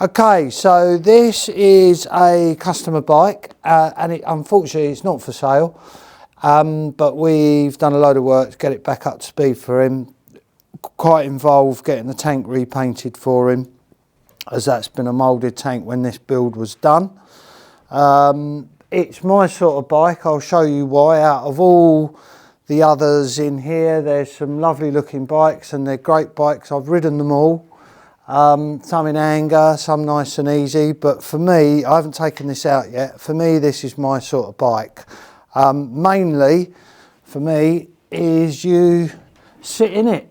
Okay, so this is a customer bike, and unfortunately it's not for sale, but we've done a load of work to get it back up to speed for him. Quite involved getting the tank repainted for him, as that's been a moulded tank when this build was done. It's my sort of bike. I'll show you why. Out of all the others in here, there's some lovely looking bikes and they're great bikes. I've ridden them all. Some in anger, some nice and easy, but for me, I haven't taken this out yet. For me, this is my sort of bike. Mainly, for me, is you sit in it.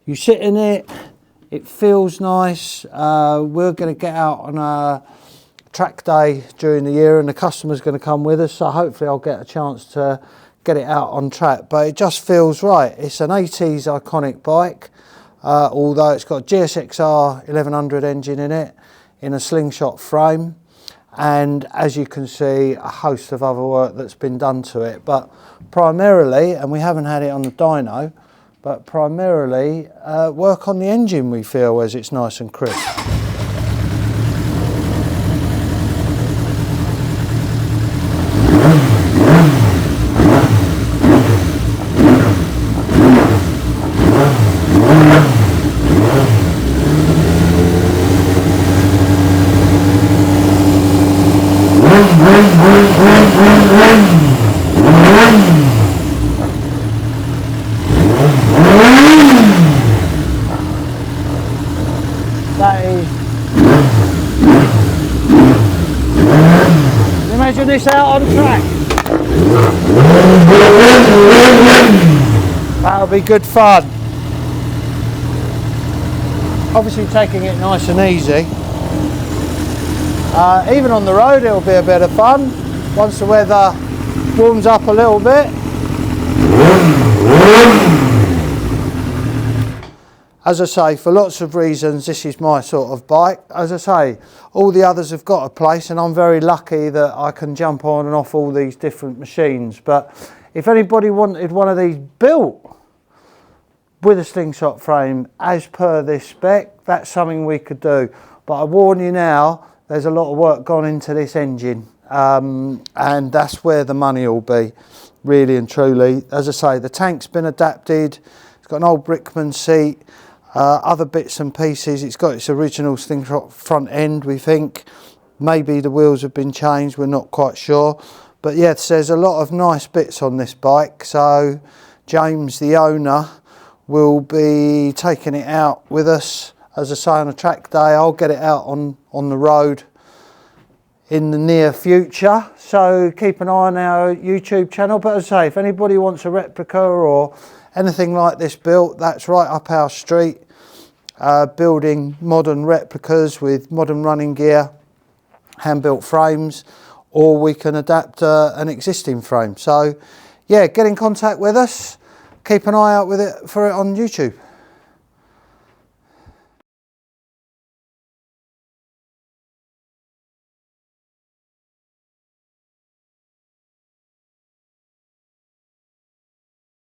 You sit in it, it feels nice. We're going to get out on a track day during the year and the customer's going to come with us, so hopefully I'll get a chance to get it out on track, but it just feels right. It's an 80s iconic bike. Although it's got a GSXR 1100 engine in it, in a slingshot frame, and as you can see, a host of other work that's been done to it. But primarily, and we haven't had it on the dyno, but primarily work on the engine, we feel, as it's nice and crisp. That is. Imagine this out on track. That'll be good fun. Obviously taking it nice and easy. Even on the road it'll be a bit of fun once the weather warms up a little bit. As I say, for lots of reasons, this is my sort of bike. As I say, all the others have got a place and I'm very lucky that I can jump on and off all these different machines. But if anybody wanted one of these built with a slingshot frame as per this spec, that's something we could do. But I warn you now, there's a lot of work gone into this engine, and that's where the money will be, really and truly. As I say, the tank's been adapted, it's got an old Brickman seat, other bits and pieces. It's got its original slingshot front end, we think. Maybe the wheels have been changed, we're not quite sure. But yes, there's a lot of nice bits on this bike, so James, the owner, will be taking it out with us. As I say, on a track day, I'll get it out on the road in the near future. So keep an eye on our YouTube channel. But as I say, if anybody wants a replica or anything like this built, that's right up our street. Building modern replicas with modern running gear, hand-built frames, or we can adapt an existing frame. So yeah, get in contact with us. Keep an eye out for it on YouTube.